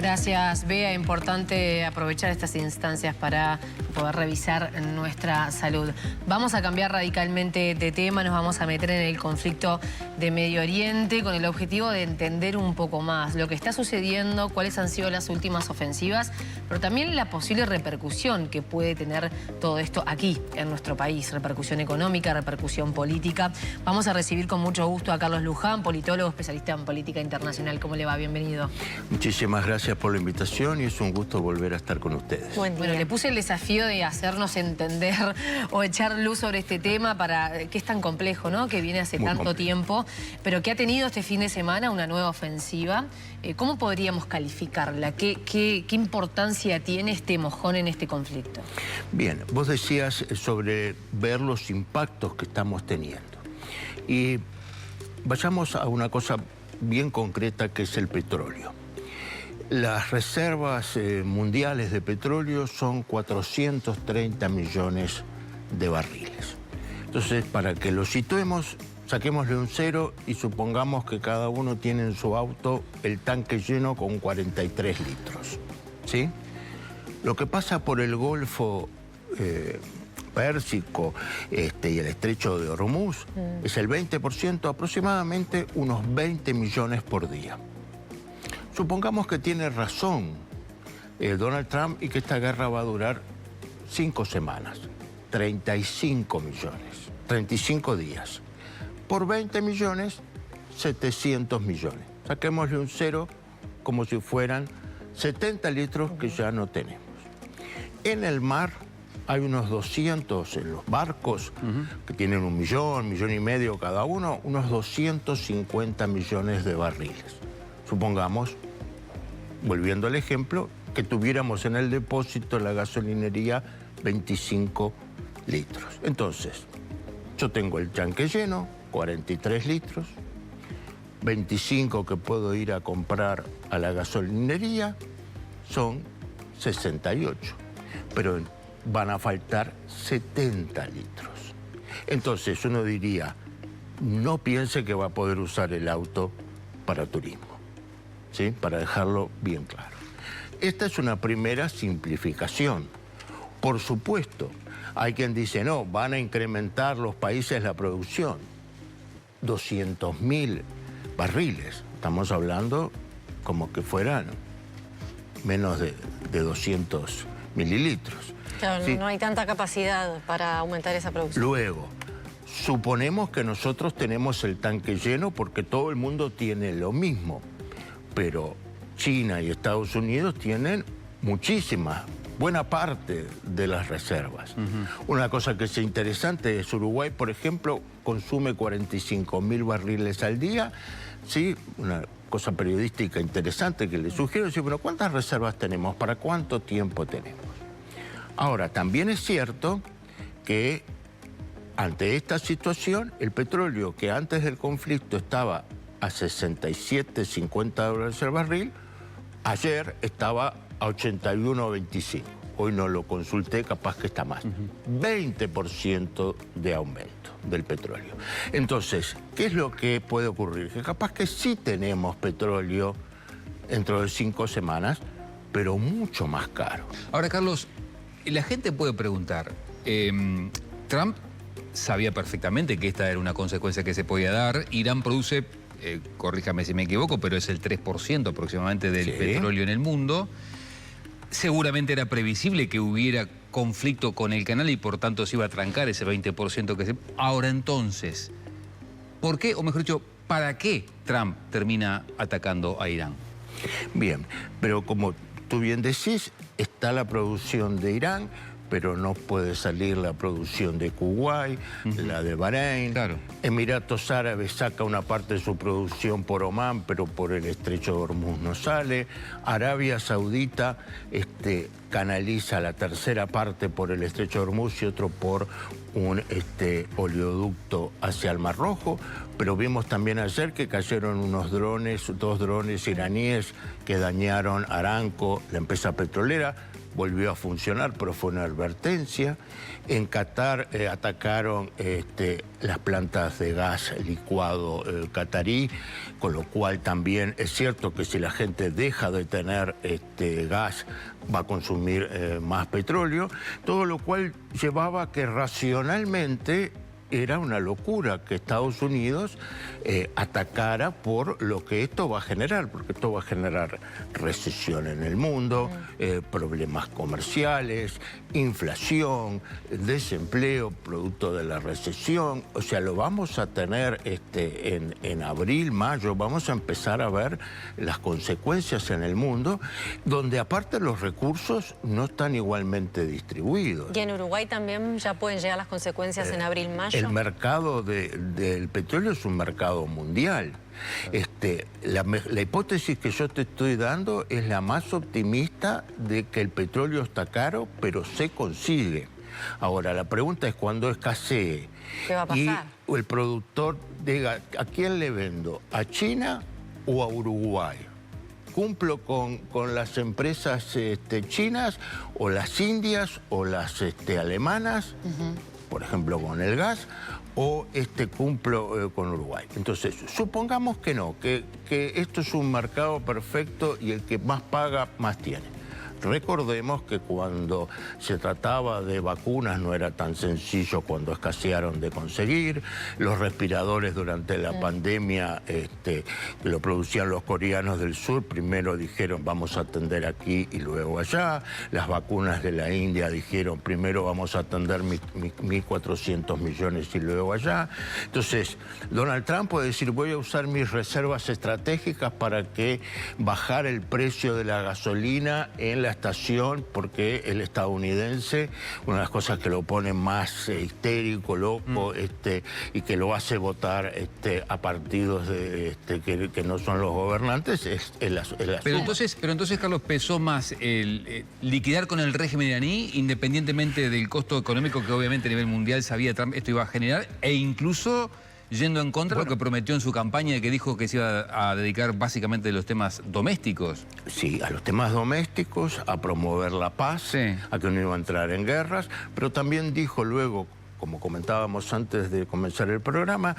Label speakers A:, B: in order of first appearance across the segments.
A: Gracias, Bea. Importante aprovechar estas instancias para poder revisar nuestra salud. Vamos a cambiar radicalmente de tema, nos vamos a meter en el conflicto de Medio Oriente con el objetivo de entender un poco más lo que está sucediendo, cuáles han sido las últimas ofensivas, pero también la posible repercusión que puede tener todo esto aquí, en nuestro país. Repercusión económica, repercusión política. Vamos a recibir con mucho gusto a Carlos Luján, politólogo, especialista en política internacional. ¿Cómo le va? Bienvenido.
B: Muchísimas gracias por la invitación y es un gusto volver a estar con ustedes.
A: Bueno, le puse el desafío de hacernos entender o echar luz sobre este tema que es tan complejo, ¿no? Que viene hace tanto tiempo, pero que ha tenido este fin de semana una nueva ofensiva. ¿Cómo podríamos calificarla? ¿Qué importancia tiene este mojón en este conflicto?
B: Bien, vos decías sobre ver los impactos que estamos teniendo. Y vayamos a una cosa bien concreta que es el petróleo. Las reservas mundiales de petróleo son 430 millones de barriles. Entonces, para que lo situemos, saquémosle un cero y supongamos que cada uno tiene en su auto el tanque lleno con 43 litros. ¿Sí? Lo que pasa por el Golfo Pérsico y el Estrecho de Hormuz es el 20%, aproximadamente unos 20 millones por día. Supongamos que tiene razón Donald Trump y que esta guerra va a durar 5 semanas, 35 millones, 35 días. Por 20 millones, 700 millones. Saquémosle un cero como si fueran 70 litros que ya no tenemos. En el mar hay unos 200, en los barcos, que tienen 1 millón, 1,5 millones cada uno, unos 250 millones de barriles. Supongamos, volviendo al ejemplo, que tuviéramos en el depósito la gasolinería 25 litros. Entonces, yo tengo el tanque lleno, 43 litros, 25 que puedo ir a comprar a la gasolinería, son 68. Pero van a faltar 70 litros. Entonces uno diría, no piense que va a poder usar el auto para turismo, ¿sí? Para dejarlo bien claro. Esta es una primera simplificación. Por supuesto, hay quien dice, no, van a incrementar los países la producción. 200.000 barriles. Estamos hablando como que fueran menos de 200 mililitros.
C: Claro,
B: ¿sí?
C: No hay tanta capacidad para aumentar esa producción.
B: Luego, suponemos que nosotros tenemos el tanque lleno porque todo el mundo tiene lo mismo, pero China y Estados Unidos tienen muchísima, buena parte de las reservas. Una cosa que es interesante es Uruguay, por ejemplo, consume 45.000 barriles al día. Sí, una cosa periodística interesante que le sugiero decir, bueno, ¿cuántas reservas tenemos? ¿Para cuánto tiempo tenemos? Ahora, también es cierto que ante esta situación, el petróleo que antes del conflicto estaba a 67, 50 dólares el barril, ayer estaba a 81,25. Hoy no lo consulté, capaz que está más. 20% de aumento del petróleo. Entonces, ¿qué es lo que puede ocurrir? Que capaz que sí tenemos petróleo dentro de 5 semanas, pero mucho más caro.
D: Ahora, Carlos, la gente puede preguntar, Trump sabía perfectamente que esta era una consecuencia que se podía dar. Irán produce, corríjame si me equivoco, pero es el 3% aproximadamente del petróleo en el mundo. Seguramente era previsible que hubiera conflicto con el canal y por tanto se iba a trancar ese 20% que se... Ahora entonces, ¿por qué, o mejor dicho, para qué Trump termina atacando a Irán?
B: Bien, pero como tú bien decís, está la producción de Irán, pero no puede salir la producción de Kuwait, la de Bahrein.
D: Claro.
B: Emiratos Árabes saca una parte de su producción por Omán, pero por el Estrecho de Hormuz no sale. Arabia Saudita canaliza la tercera parte por el Estrecho de Hormuz y otro por un oleoducto hacia el Mar Rojo. Pero vimos también ayer que cayeron unos drones, 2 drones iraníes que dañaron Aramco, la empresa petrolera. volvió a funcionar, pero fue una advertencia. En Qatar atacaron las plantas de gas licuado catarí, con lo cual también es cierto que si la gente deja de tener gas, va a consumir más petróleo, todo lo cual llevaba a que racionalmente era una locura que Estados Unidos atacara por lo que esto va a generar, porque esto va a generar recesión en el mundo, problemas comerciales, inflación, desempleo producto de la recesión. O sea, lo vamos a tener en abril, mayo, vamos a empezar a ver las consecuencias en el mundo, donde aparte los recursos no están igualmente distribuidos.
C: ¿Y en Uruguay también ya pueden llegar las consecuencias en abril, mayo?
B: El mercado del petróleo es un mercado mundial. La hipótesis que yo te estoy dando es la más optimista de que el petróleo está caro, pero se consigue. Ahora, la pregunta es cuando escasee.
C: ¿Qué va a pasar?
B: Y el productor diga, ¿a quién le vendo? ¿A China o a Uruguay? ¿Cumplo con las empresas chinas o las indias o las alemanas? Por ejemplo, con el gas, o cumplo con Uruguay. Entonces, supongamos que no, que esto es un mercado perfecto y el que más paga, más tiene. Recordemos que cuando se trataba de vacunas no era tan sencillo cuando escasearon de conseguir. Los respiradores durante la pandemia lo producían los coreanos del sur. Primero dijeron vamos a atender aquí y luego allá. Las vacunas de la India dijeron primero vamos a atender 1.400 millones y luego allá. Entonces, Donald Trump puede decir voy a usar mis reservas estratégicas para que bajar el precio de la gasolina en la estación, porque el estadounidense, una de las cosas que lo pone más histérico, loco, y que lo hace votar a partidos que no son los gobernantes, es el azúcar.
D: Pero entonces, Carlos, pesó más el liquidar con el régimen iraní, independientemente del costo económico que obviamente a nivel mundial sabía Trump esto iba a generar, e incluso yendo en contra de lo que prometió en su campaña, de que dijo que se iba a dedicar básicamente a los temas domésticos.
B: Sí, a los temas domésticos, a promover la paz, a que no iba a entrar en guerras, pero también dijo luego, como comentábamos antes de comenzar el programa,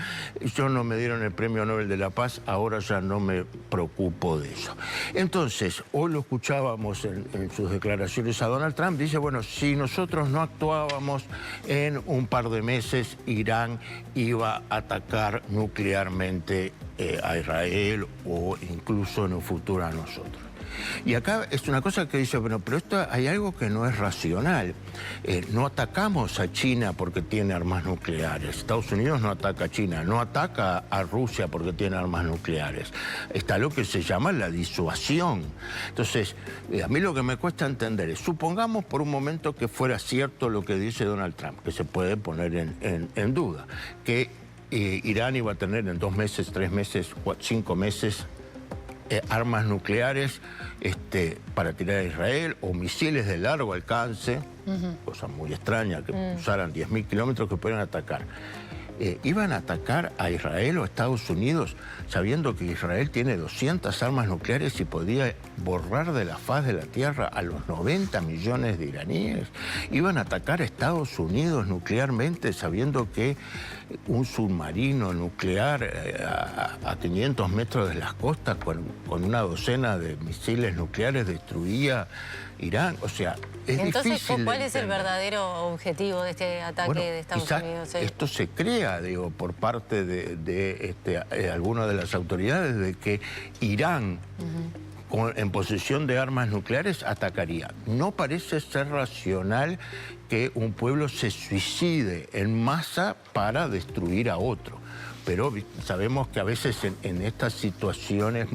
B: yo no me dieron el Premio Nobel de la Paz, ahora ya no me preocupo de eso. Entonces, hoy lo escuchábamos en sus declaraciones a Donald Trump, dice, bueno, si nosotros no actuábamos en un par de meses, Irán iba a atacar nuclearmente a Israel o incluso en un futuro a nosotros. Y acá es una cosa que dice, bueno, pero esto hay algo que no es racional. No atacamos a China porque tiene armas nucleares. Estados Unidos no ataca a China, no ataca a Rusia porque tiene armas nucleares. Está lo que se llama la disuasión. Entonces, a mí lo que me cuesta entender es, supongamos por un momento que fuera cierto lo que dice Donald Trump, que se puede poner en duda, que Irán iba a tener en 2 meses, 3 meses, 5 meses armas nucleares para tirar a Israel o misiles de largo alcance, cosa muy extraña, que usaran 10.000 kilómetros que pudieran atacar. Iban a atacar a Israel o a Estados Unidos sabiendo que Israel tiene 200 armas nucleares y podía borrar de la faz de la tierra a los 90 millones de iraníes. Iban a atacar a Estados Unidos nuclearmente sabiendo que un submarino nuclear a 500 metros de las costas con una docena de misiles nucleares destruía Irán. O sea, es
C: entonces,
B: difícil.
C: ¿cuál es el verdadero objetivo de este ataque de Estados Unidos?
B: Esto se crea, digo, por parte de algunas de las autoridades, de que Irán, en posesión de armas nucleares, atacaría. No parece ser racional que un pueblo se suicide en masa para destruir a otro. Pero sabemos que a veces en estas situaciones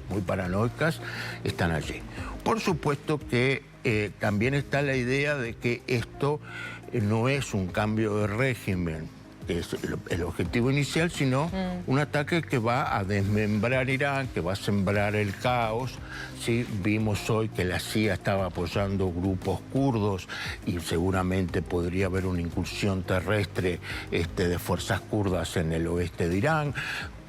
B: muy paranoicas están allí. Por supuesto que también está la idea de que esto no es un cambio de régimen, que es el objetivo inicial, sino un ataque que va a desmembrar Irán, que va a sembrar el caos. Sí, vimos hoy que la CIA estaba apoyando grupos kurdos y seguramente podría haber una incursión terrestre de fuerzas kurdas en el oeste de Irán.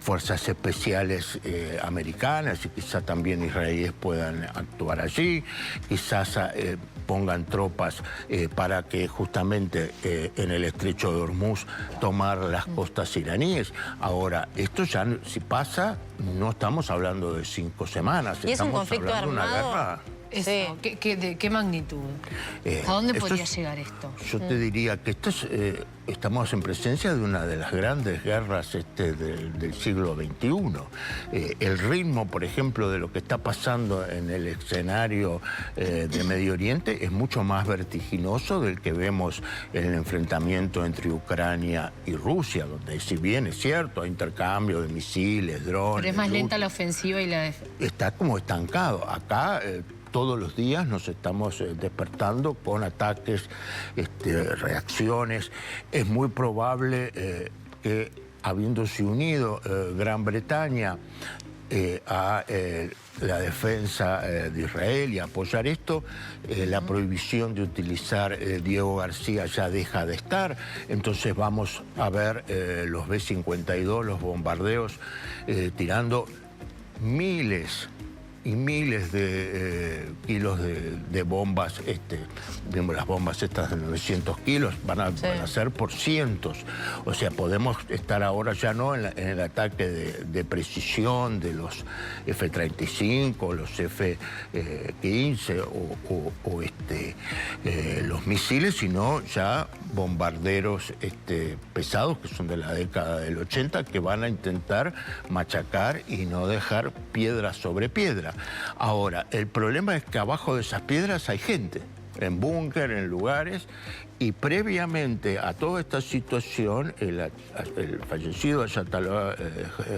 B: fuerzas especiales americanas y quizá también israelíes puedan actuar allí, quizás pongan tropas para que justamente en el estrecho de Hormuz tomar las costas iraníes. Ahora, esto ya si pasa, no estamos hablando de 5 semanas,
C: ¿Y es un
B: estamos
C: conflicto
B: hablando de una
C: armado?
B: guerra.
A: Eso,
C: Sí.
A: ¿de qué magnitud? ¿A dónde
B: esto
A: podría
B: es-
A: llegar esto?
B: Yo te diría que estamos en presencia de una de las grandes guerras del siglo XXI. El ritmo, por ejemplo, de lo que está pasando en el escenario de Medio Oriente es mucho más vertiginoso del que vemos en el enfrentamiento entre Ucrania y Rusia, donde si bien es cierto, hay intercambio de misiles, drones...
A: Pero es más lenta
B: Rusia
A: la ofensiva y la defensa.
B: está como estancado. Acá todos los días nos estamos despertando con ataques, reacciones. Es muy probable que habiéndose unido Gran Bretaña a la defensa de Israel y apoyar esto, la prohibición de utilizar Diego García ya deja de estar, entonces vamos a ver los B-52, los bombardeos tirando miles y miles de kilos de bombas, las bombas estas de 900 kilos van a ser por cientos. O sea, podemos estar ahora ya no en el ataque de precisión de los F-35, los F-15 o los misiles, sino ya bombarderos pesados que son de la década del 80 que van a intentar machacar y no dejar piedra sobre piedra. Ahora, el problema es que abajo de esas piedras hay gente, en búnker, en lugares, y previamente a toda esta situación, el fallecido Ayatollah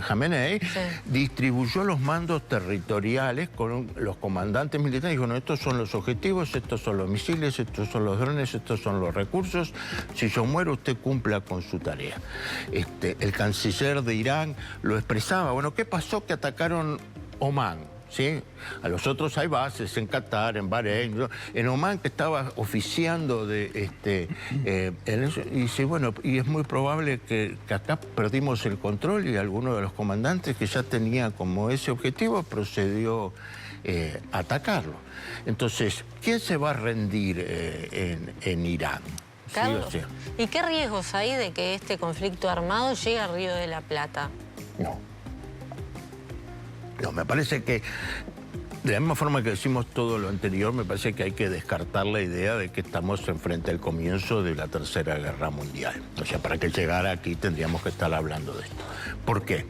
B: Khamenei distribuyó los mandos territoriales con los comandantes militares y dijo, no, estos son los objetivos, estos son los misiles, estos son los drones, estos son los recursos, si yo muero usted cumpla con su tarea. El canciller de Irán lo expresaba, bueno, ¿qué pasó? Que atacaron Omán. ¿Sí? A los otros hay bases en Qatar, en Bahrein, ¿no? En Omán, que estaba oficiando y dice, bueno, y es muy probable que acá perdimos el control y alguno de los comandantes que ya tenía como ese objetivo procedió a atacarlo. Entonces, ¿quién se va a rendir en Irán?
C: Carlos,
B: ¿Sí o sí?
C: ¿Y qué riesgos hay de que este conflicto armado llegue al Río de la Plata?
B: No, me parece que, de la misma forma que decimos todo lo anterior, me parece que hay que descartar la idea de que estamos enfrente al comienzo de la Tercera Guerra Mundial. O sea, para que llegara aquí tendríamos que estar hablando de esto. ¿Por qué?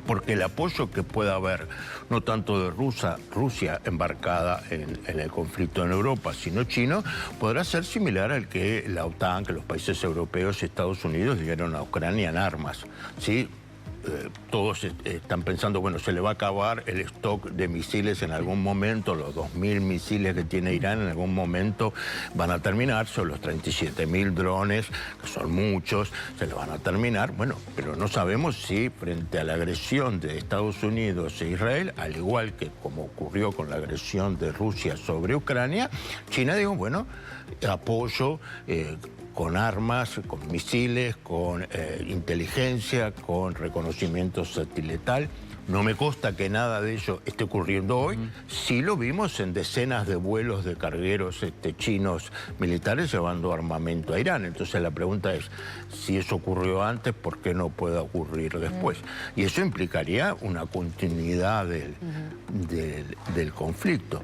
B: Porque el apoyo que pueda haber, no tanto de Rusia embarcada en el conflicto en Europa, sino chino, podrá ser similar al que la OTAN, que los países europeos y Estados Unidos dieron a Ucrania en armas, ¿sí? Todos están pensando, bueno, se le va a acabar el stock de misiles en algún momento, los 2.000 misiles que tiene Irán en algún momento van a terminar, son los 37.000 drones, que son muchos, se le van a terminar, bueno, pero no sabemos si frente a la agresión de Estados Unidos e Israel, al igual que como ocurrió con la agresión de Rusia sobre Ucrania, China dijo, bueno, apoyo con armas, con misiles, con inteligencia, con reconocimiento satelital. No me consta que nada de ello esté ocurriendo hoy. Sí lo vimos en decenas de vuelos de cargueros chinos militares llevando armamento a Irán. Entonces la pregunta es, si eso ocurrió antes, ¿por qué no puede ocurrir después? Y eso implicaría una continuidad del conflicto.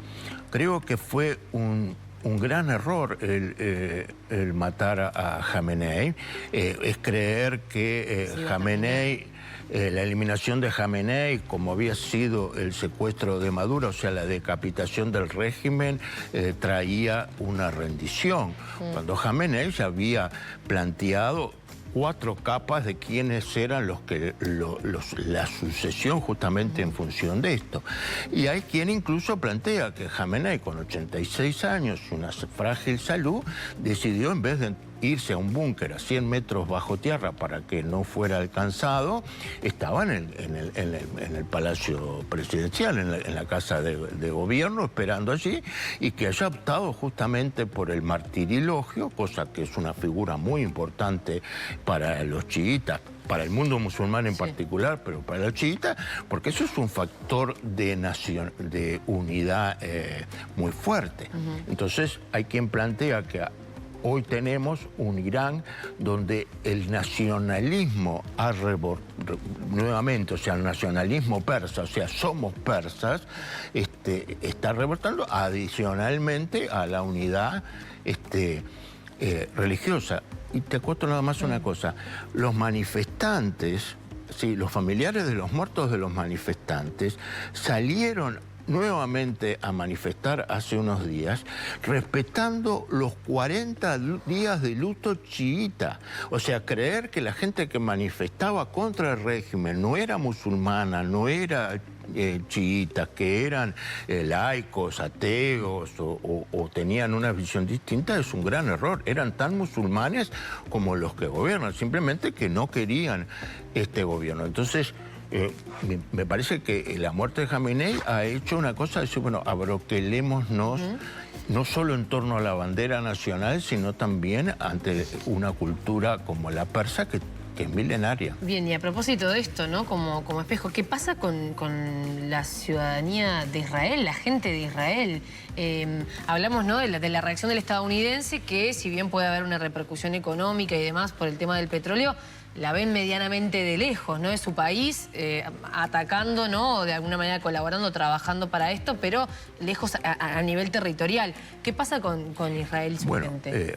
B: Creo que fue un gran error el matar a Khamenei. Es creer que Khamenei, la eliminación de Khamenei, como había sido el secuestro de Maduro, o sea, la decapitación del régimen, traía una rendición. Cuando Khamenei ya había planteado 4 capas de quiénes eran la sucesión justamente en función de esto. Y hay quien incluso plantea que Khamenei, con 86 años y una frágil salud, decidió, en vez de irse a un búnker a 100 metros bajo tierra para que no fuera alcanzado, estaba en el Palacio Presidencial, en la Casa de Gobierno, esperando allí, y que haya optado justamente por el martirilogio, cosa que es una figura muy importante para los chiitas, para el mundo musulmán en particular, pero para los chiitas, porque eso es un factor de unidad muy fuerte. Entonces hay quien plantea que hoy tenemos un Irán donde el nacionalismo nuevamente, o sea, el nacionalismo persa, o sea, somos persas, está rebotando adicionalmente a la unidad religiosa. Y te cuento nada más una cosa, los manifestantes, sí, los familiares de los muertos de los manifestantes salieron nuevamente a manifestar hace unos días, respetando los 40 días de luto chiita. O sea, creer que la gente que manifestaba contra el régimen no era musulmana, no era chiitas, que eran laicos, ateos o tenían una visión distinta, es un gran error. Eran tan musulmanes como los que gobiernan, simplemente que no querían este gobierno. Entonces, me parece que la muerte de Jamenei ha hecho una cosa, de decir, bueno, abroquelémonos, no solo en torno a la bandera nacional, sino también ante una cultura como la persa, que es milenaria.
A: Bien, y a propósito de esto, ¿no? Como espejo, ¿qué pasa con la ciudadanía de Israel, la gente de Israel? Hablamos, ¿no?, de la reacción del estadounidense, que si bien puede haber una repercusión económica y demás por el tema del petróleo, la ven medianamente de lejos, ¿no? Es su país, atacando, ¿no?, o de alguna manera colaborando, trabajando para esto, pero lejos a nivel territorial. ¿Qué pasa con Israel y su gente?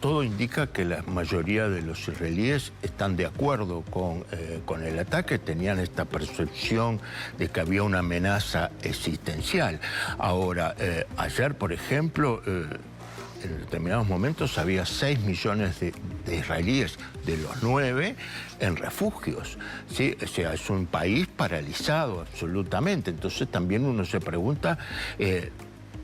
B: Todo indica que la mayoría de los israelíes están de acuerdo con el ataque, tenían esta percepción de que había una amenaza existencial. Ahora, ayer, por ejemplo, en determinados momentos había 6 millones de israelíes, de los 9, en refugios, ¿sí? O sea, es un país paralizado absolutamente. Entonces también uno se pregunta,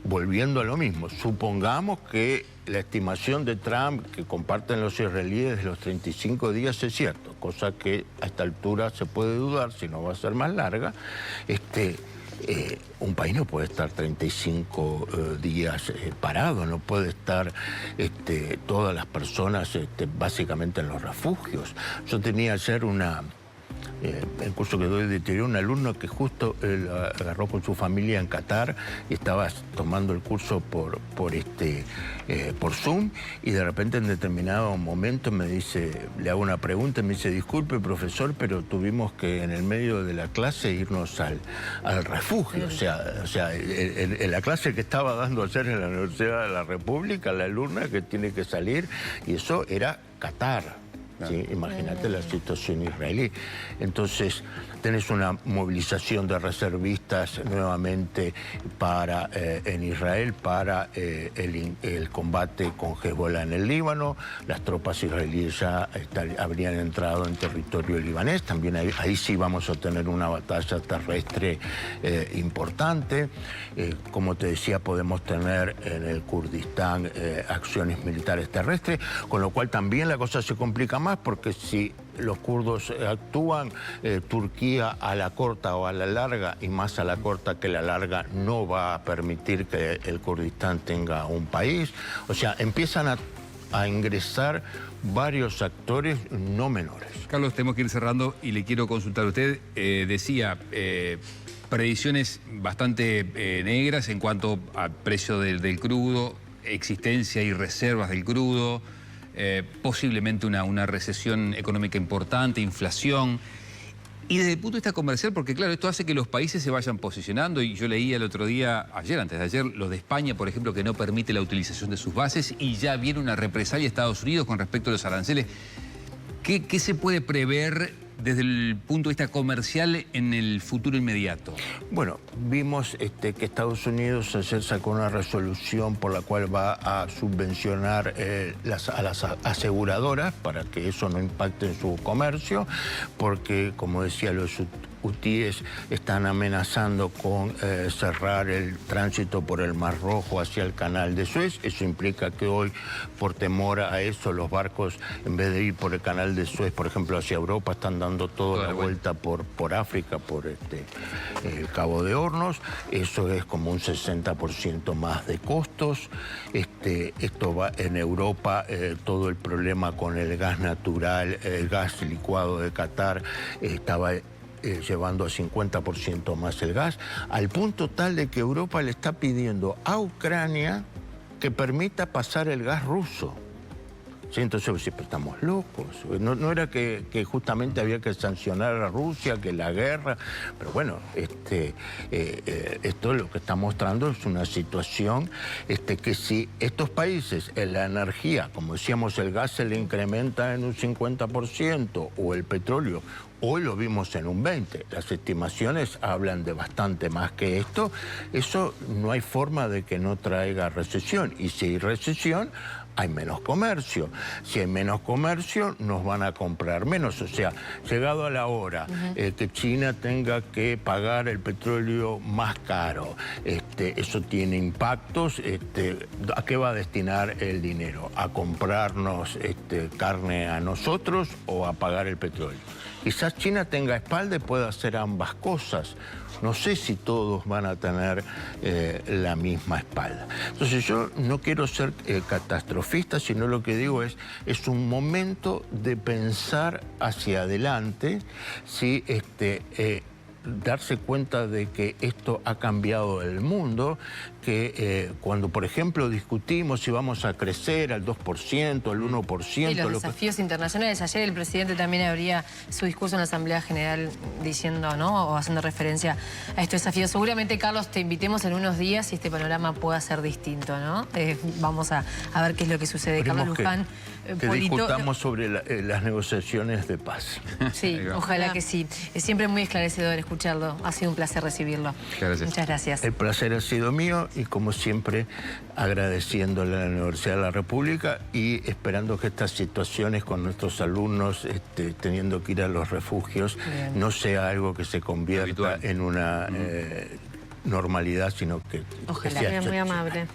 B: volviendo a lo mismo, supongamos que la estimación de Trump que comparten los israelíes de los 35 días es cierto, cosa que a esta altura se puede dudar, si no va a ser más larga. Un país no puede estar 35 días parado, no puede estar todas las personas básicamente en los refugios. Yo tenía ayer el curso que doy de teoría, un alumno que justo agarró con su familia en Qatar y estaba tomando el curso por Zoom, y de repente en determinado momento le hago una pregunta y me dice: disculpe, profesor, pero tuvimos que en el medio de la clase irnos al refugio. O sea, en la clase que estaba dando ayer en la Universidad de la República, la alumna que tiene que salir, y eso era Qatar. ¿Sí? Imagínate la situación israelí. Entonces, tenés una movilización de reservistas nuevamente en Israel para el combate con Hezbollah en el Líbano. Las tropas israelíes ya habrían entrado en territorio libanés. También ahí sí vamos a tener una batalla terrestre importante. Como te decía, podemos tener en el Kurdistán acciones militares terrestres, con lo cual también la cosa se complica más, porque si los kurdos actúan, Turquía a la corta o a la larga, y más a la corta que la larga, no va a permitir que el Kurdistán tenga un país. O sea, empiezan a ingresar varios actores no menores.
D: Carlos, tenemos que ir cerrando y le quiero consultar a usted. Decía, predicciones bastante negras en cuanto al precio del crudo, existencia y reservas del crudo, posiblemente una recesión económica importante, inflación. Y desde el punto de vista comercial, porque claro, esto hace que los países se vayan posicionando, y yo leía el otro día, antes de ayer, los de España, por ejemplo, que no permite la utilización de sus bases, y ya viene una represalia de Estados Unidos con respecto a los aranceles. ¿Qué se puede prever desde el punto de vista comercial en el futuro inmediato? Bueno,
B: vimos que Estados Unidos ayer sacó una resolución por la cual va a subvencionar a las aseguradoras para que eso no impacte en su comercio, porque, como decía, los hutíes están amenazando con cerrar el tránsito por el Mar Rojo hacia el Canal de Suez. Eso implica que hoy, por temor a eso, los barcos, en vez de ir por el Canal de Suez, por ejemplo, hacia Europa, están dando toda la vuelta por África, por el Cabo de Hornos. Eso es como un 60% más de costos. Esto va en Europa, todo el problema con el gas natural, el gas licuado de Qatar, estaba llevando a 50% más el gas, al punto tal de que Europa le está pidiendo a Ucrania que permita pasar el gas ruso. Sí, entonces siempre estamos locos. No era que justamente había que sancionar a Rusia, que la guerra, pero bueno, esto lo que está mostrando es una situación que si estos países en la energía, como decíamos, el gas se le incrementa en un 50% o el petróleo, hoy lo vimos en un 20%. Las estimaciones hablan de bastante más que esto. Eso no hay forma de que no traiga recesión. Y si hay recesión, hay menos comercio. Si hay menos comercio, nos van a comprar menos. O sea, llegado a la hora que China tenga que pagar el petróleo más caro, eso tiene impactos. ¿A qué va a destinar el dinero? ¿A comprarnos carne a nosotros o a pagar el petróleo? Quizás China tenga espalda y pueda hacer ambas cosas. No sé si todos van a tener la misma espalda. Entonces yo no quiero ser catastrofista, sino lo que digo es un momento de pensar hacia adelante, si darse cuenta de que esto ha cambiado el mundo, que cuando, por ejemplo, discutimos si vamos a crecer al 2%, al 1%...
A: Y los desafíos internacionales. Ayer el presidente también abría su discurso en la Asamblea General diciendo, ¿no?, o haciendo referencia a estos desafíos. Seguramente, Carlos, te invitemos en unos días y este panorama pueda ser distinto, ¿no? Vamos a ver qué es lo que sucede.
B: Esperemos
A: Carlos Luján,
B: que discutamos sobre las negociaciones de paz.
A: Sí, ojalá que sí. Es siempre muy esclarecedor escucharlo. Ha sido un placer recibirlo.
D: Gracias.
A: Muchas gracias.
B: El placer ha sido mío y, como siempre, agradeciéndole a la Universidad de la República y esperando que estas situaciones con nuestros alumnos teniendo que ir a los refugios no sea algo que se convierta en una normalidad, sino que
C: Ojalá,
B: sea
C: muy amable.